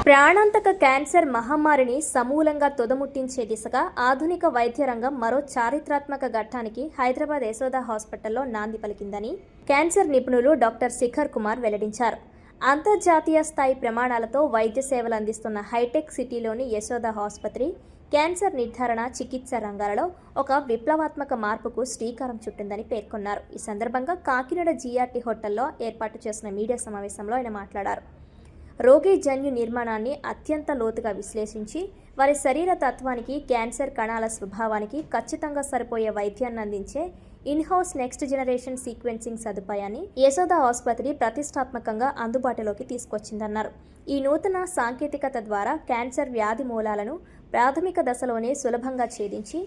ప్రాణాంతక క్యాన్సర్ మహమ్మారిని సమూలంగా తుదముట్టించే దిశగా ఆధునిక వైద్య రంగం మరో చారిత్రాత్మక ఘట్టానికి హైదరాబాద్ యశోద హాస్పిటల్లో నాంది పలికిందని క్యాన్సర్ నిపుణులు డాక్టర్ శిఖర్ కుమార్ వెల్లడించారు. అంతర్జాతీయ స్థాయి ప్రమాణాలతో వైద్య సేవలు అందిస్తున్న హైటెక్ సిటీలోని యశోద ఆసుపత్రి క్యాన్సర్ నిర్ధారణ, చికిత్స రంగాలలో ఒక విప్లవాత్మక మార్పుకు శ్రీకారం చుట్టిందని పేర్కొన్నారు. ఈ సందర్భంగా కాకినాడ జీఆర్టీ హోటల్లో ఏర్పాటు చేసిన మీడియా సమావేశంలో ఆయన మాట్లాడారు. రోగి జన్యు నిర్మాణాన్ని అత్యంత లోతుగా విశ్లేషించి వారి శరీర తత్వానికి, క్యాన్సర్ కణాల స్వభావానికి ఖచ్చితంగా సరిపోయే వైద్యాన్ని అందించే ఇన్హౌస్ నెక్స్ట్ జనరేషన్ సీక్వెన్సింగ్ సదుపాయాన్ని యశోద ఆసుపత్రి ప్రతిష్టాత్మకంగా అందుబాటులోకి తీసుకొచ్చిందన్నారు. ఈ నూతన సాంకేతికత ద్వారా క్యాన్సర్ వ్యాధి మూలాలను ప్రాథమిక దశలోనే సులభంగా ఛేదించి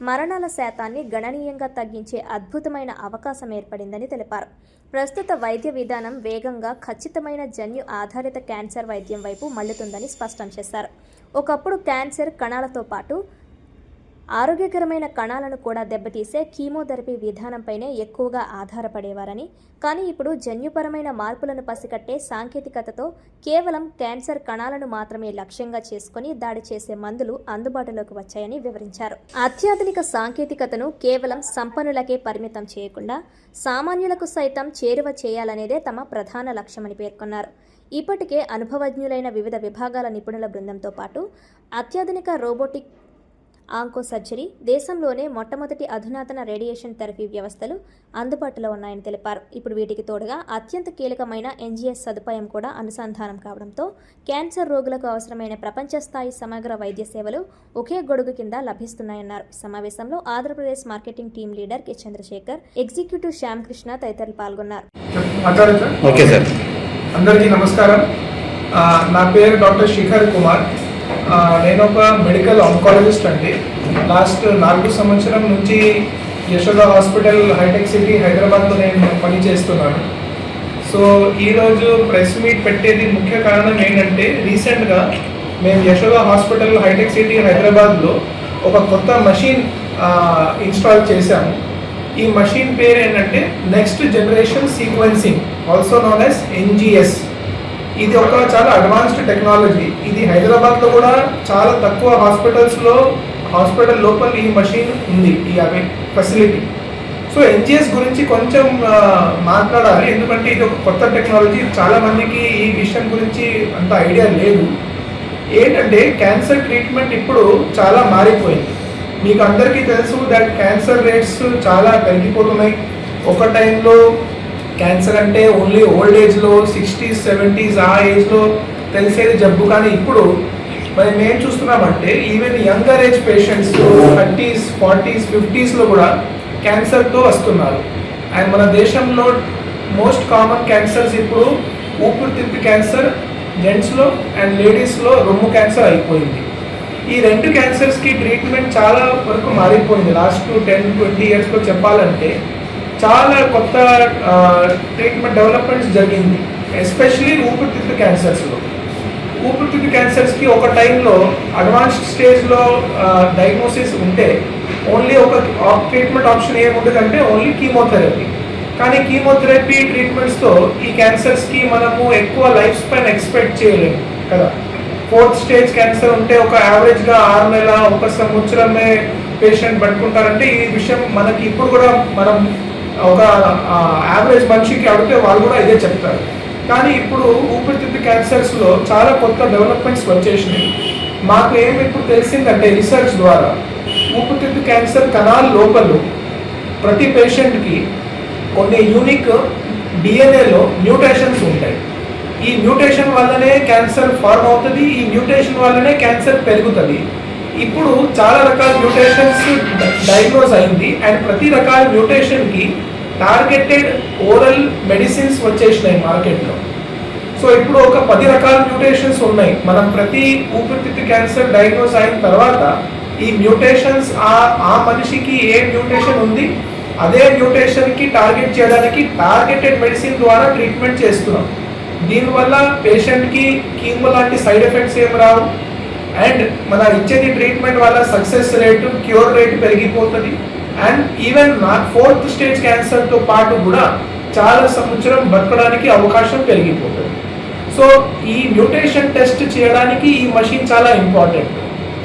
మరణాల శాతాన్ని గణనీయంగా తగ్గించే అద్భుతమైన అవకాశం ఏర్పడిందని తెలిపారు. ప్రస్తుత వైద్య విధానం వేగంగా ఖచ్చితమైన జన్యు ఆధారిత క్యాన్సర్ వైద్యం వైపు మళ్లుతుందని స్పష్టం చేశారు. ఒకప్పుడు క్యాన్సర్ కణాలతో పాటు ఆరోగ్యకరమైన కణాలను కూడా దెబ్బతీసే కీమోథెరపీ విధానంపైనే ఎక్కువగా ఆధారపడేవారని, కానీ ఇప్పుడు జన్యుపరమైన మార్పులను పసిగట్టే సాంకేతికతతో కేవలం క్యాన్సర్ కణాలను మాత్రమే లక్ష్యంగా చేసుకుని దాడి చేసే మందులు అందుబాటులోకి వచ్చాయని వివరించారు. అత్యాధునిక సాంకేతికతను కేవలం సంపన్నులకే పరిమితం చేయకుండా సామాన్యులకు సైతం చేరువ చేయాలనేదే తమ ప్రధాన లక్ష్యమని పేర్కొన్నారు. ఇప్పటికే అనుభవజ్ఞులైన వివిధ విభాగాల నిపుణుల బృందంతో పాటు అత్యాధునిక రోబోటిక్ ఆంకో సర్జరీ, దేశంలోనే మొట్టమొదటి అధునాతన రేడియేషన్ థెరపీ వ్యవస్థలు అందుబాటులో ఉన్నాయని తెలిపారు. ఇప్పుడు వీటికి తోడుగా అత్యంత కీలకమైన ఎన్జీఎస్ సదుపాయం కూడా అనుసంధానం కావడంతో క్యాన్సర్ రోగులకు అవసరమైన ప్రపంచ స్థాయి సమగ్ర వైద్య సేవలు ఒకే గొడుగు కింద లభిస్తున్నాయన్నారు. సమావేశంలో Andhra Pradesh marketing team leader K Chandrasekhar, executive Shyamakrishna తదితరులు పాల్గొన్నారు. అందరికీ నమస్కారం. నా పేరు డాక్టర్ శిఖర్ కుమార్. నేను ఒక మెడికల్ ఆంకాలజిస్ట్ అండి. లాస్ట్ 4 సంవత్సరం నుంచి యశోద హాస్పిటల్ హైటెక్ సిటీ హైదరాబాద్లో నేను పనిచేస్తున్నాను. సో ఈరోజు ప్రెస్ మీట్ పెట్టేది ముఖ్య కారణం ఏంటంటే, రీసెంట్గా మేము యశోద హాస్పిటల్ హైటెక్ సిటీ హైదరాబాద్లో ఒక కొత్త మషిన్ ఇన్స్టాల్ చేశాము. ఈ మషిన్ పేరు ఏంటంటే next generation sequencing, also known as NGS. ఇది ఒక చాలా అడ్వాన్స్డ్ టెక్నాలజీ. ఇది హైదరాబాద్లో కూడా చాలా తక్కువ హాస్పిటల్ లోపల ఈ మషిన్ ఉంది, ఈ ఫెసిలిటీ. సో ఎన్జిఎస్ గురించి కొంచెం మాట్లాడాలి, ఎందుకంటే ఇది ఒక కొత్త టెక్నాలజీ. చాలా మందికి ఈ విషయం గురించి అంత ఐడియా లేదు. ఏంటంటే క్యాన్సర్ ట్రీట్మెంట్ ఇప్పుడు చాలా మారిపోయింది. మీకు అందరికీ తెలుసు దట్ క్యాన్సర్ రేట్స్ చాలా పెరిగిపోతున్నాయి. ఒక టైంలో క్యాన్సర్ అంటే ఓన్లీ ఓల్డ్ ఏజ్లో 60s, 70s ఆ ఏజ్లో తెలిసేది జబ్బు, కానీ ఇప్పుడు మరి మేము చూస్తున్నామంటే even younger age patients 30s, 40s, 50sలో కూడా క్యాన్సర్తో వస్తున్నారు. అండ్ మన దేశంలో మోస్ట్ కామన్ క్యాన్సర్స్ ఇప్పుడు ఊపిరితిత్తు క్యాన్సర్ జెంట్స్లో అండ్ లేడీస్లో రొమ్ము క్యాన్సర్ అయిపోయింది. ఈ 2 క్యాన్సర్స్కి ట్రీట్మెంట్ చాలా వరకు మారిపోయింది. లాస్ట్ 10-20 ఇయర్స్లో చెప్పాలంటే చాలా కొత్త ట్రీట్మెంట్ డెవలప్మెంట్స్ జరిగింది, ఎస్పెషలీ ఊపిరితిత్తు క్యాన్సర్స్లో. ఊపిరితిత్తు క్యాన్సర్స్కి ఒక టైంలో అడ్వాన్స్డ్ స్టేజ్లో డయాగ్నోసిస్ ఉంటే ఓన్లీ ఒక ట్రీట్మెంట్ ఆప్షన్ ఏముంటుందంటే ఓన్లీ కీమోథెరపీ. కానీ కీమోథెరపీ ట్రీట్మెంట్స్తో ఈ క్యాన్సర్స్కి మనము ఎక్కువ లైఫ్ స్పాన్ ఎక్స్పెక్ట్ చేయలేము కదా. 4th స్టేజ్ క్యాన్సర్ ఉంటే ఒక యావరేజ్గా 6 నెలల 1 సంవత్సరమే పేషెంట్ పట్టుకుంటారంటే ఈ విషయం మనకి ఇప్పుడు కూడా మనం ఒక యావరేజ్ మనిషికి అడిగితే వాళ్ళు కూడా ఇదే చెప్తారు. కానీ ఇప్పుడు ఊపిరితిత్తు క్యాన్సర్స్లో చాలా కొత్త డెవలప్మెంట్స్ వచ్చేసినాయి. మాకు ఏమి ఇప్పుడు తెలిసిందంటే రీసెర్చ్ ద్వారా ఊపిరితిత్తు క్యాన్సర్ కణాల లోపల ప్రతి పేషెంట్కి కొన్ని యూనిక్ డిఎన్ఏలో మ్యూటేషన్స్ ఉంటాయి. ఈ మ్యూటేషన్ వల్లనే క్యాన్సర్ ఫార్మ్ అవుతుంది, ఈ మ్యూటేషన్ వల్లనే క్యాన్సర్ పెరుగుతుంది. ఇప్పుడు చాలా రకాల మ్యూటేషన్స్ డయాగ్నోజ్ అయింది అండ్ ప్రతి రకాల మ్యూటేషన్కి టార్గెటెడ్ ఓరల్ మెడిసిన్స్ వచ్చేసినాయి మార్కెట్లో. సో ఇప్పుడు ఒక 10 రకాల మ్యూటేషన్స్ ఉన్నాయి. మనం ప్రతి ఊపిరితిత్తు క్యాన్సర్ డయాగ్నోజ్ అయిన తర్వాత ఈ మ్యూటేషన్స్ ఆ మనిషికి ఏ మ్యూటేషన్ ఉంది అదే మ్యూటేషన్కి టార్గెట్ చేయడానికి టార్గెటెడ్ మెడిసిన్ ద్వారా ట్రీట్మెంట్ చేస్తున్నాం. దీనివల్ల పేషెంట్కి కీమో లాంటి సైడ్ ఎఫెక్ట్స్ ఏమి రావు అండ్ మన ఇచ్చేది ట్రీట్మెంట్ వల్ల సక్సెస్ రేటు, క్యూర్ రేటు పెరిగిపోతుంది. అండ్ ఈవెన్ 4th స్టేజ్ క్యాన్సర్తో పాటు కూడా చాలా సంవత్సరం బతకడానికి అవకాశం పెరిగిపోతుంది. సో ఈ మ్యూటేషన్ టెస్ట్ చేయడానికి ఈ మషిన్ చాలా ఇంపార్టెంట్.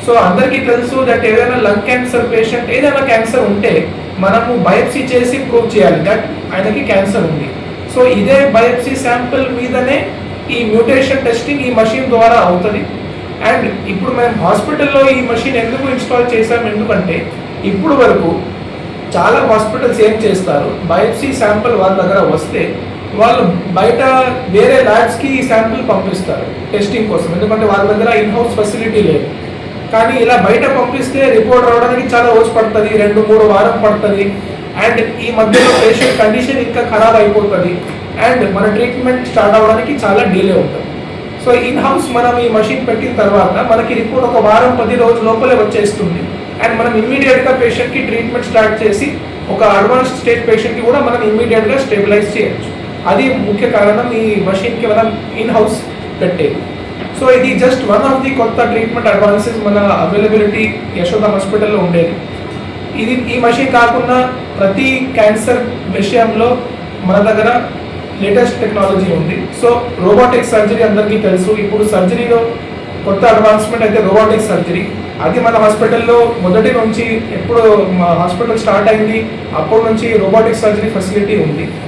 సో అందరికీ తెలుసు దట్ ఏదైనా లంగ్ క్యాన్సర్ పేషెంట్ ఏదైనా క్యాన్సర్ ఉంటే మనము బయోప్సీ చేసి ప్రూవ్ చేయాలి దట్ ఆయనకి క్యాన్సర్ ఉంది. సో ఇదే బయోప్సీ శాంపిల్ మీదనే ఈ మ్యూటేషన్ టెస్టింగ్ ఈ మషిన్ ద్వారా అవుతుంది. అండ్ ఇప్పుడు మేము హాస్పిటల్లో ఈ మషిన్ ఎందుకు ఇన్స్టాల్ చేసాం ఎందుకంటే ఇప్పుడు వరకు చాలా హాస్పిటల్స్ ఏం చేస్తారు, బయోప్సీ శాంపిల్ వాళ్ళ దగ్గర వస్తే వాళ్ళు బయట వేరే ల్యాబ్స్కి ఈ శాంపిల్ పంపిస్తారు టెస్టింగ్ కోసం, ఎందుకంటే వాళ్ళ దగ్గర ఇన్హౌస్ ఫెసిలిటీ లేదు. కానీ ఇలా బయట పంపిస్తే రిపోర్ట్ రావడానికి చాలా రోజు పడుతుంది, 2-3 వారం పడుతుంది. అండ్ ఈ మధ్యలో పేషెంట్ కండిషన్ ఇంకా ఖరాబ్ అయిపోతుంది అండ్ మన ట్రీట్మెంట్ స్టార్ట్ అవ్వడానికి చాలా డిలే ఉంటుంది. సో ఇన్ హౌస్ మనం ఈ మషిన్ పెట్టిన తర్వాత మనకి రిపోర్ట్ ఒక వారం 10 రోజుల లోపలే వచ్చేస్తుంది. అండ్ మనం ఇమ్మీడియట్గా పేషెంట్కి ట్రీట్మెంట్ స్టార్ట్ చేసి ఒక అడ్వాన్స్డ్ స్టేజ్ పేషెంట్కి కూడా మనం ఇమ్మీడియట్గా స్టెబిలైజ్ చేయొచ్చు. అది ముఖ్య కారణం ఈ మషిన్కి మనం ఇన్ హౌస్ పెట్టేది. సో ఇది జస్ట్ వన్ ఆఫ్ ది కొత్త ట్రీట్మెంట్ అడ్వాన్సెస్ మన అవైలబిలిటీ యశోద హాస్పిటల్లో ఉండేది. ఈ మషిన్ కాకుండా ప్రతి క్యాన్సర్ విషయంలో మన దగ్గర లేటెస్ట్ టెక్నాలజీ ఉంది. సో రోబోటిక్ సర్జరీ అందరికీ తెలుసు. ఇప్పుడు సర్జరీలో కొత్త అడ్వాన్స్మెంట్ అయితే రోబోటిక్ సర్జరీ. అది మన హాస్పిటల్లో మొదటి నుంచి ఎప్పుడు మా హాస్పిటల్ స్టార్ట్ అయింది అప్పటి నుంచి రోబోటిక్ సర్జరీ ఫెసిలిటీ ఉంది.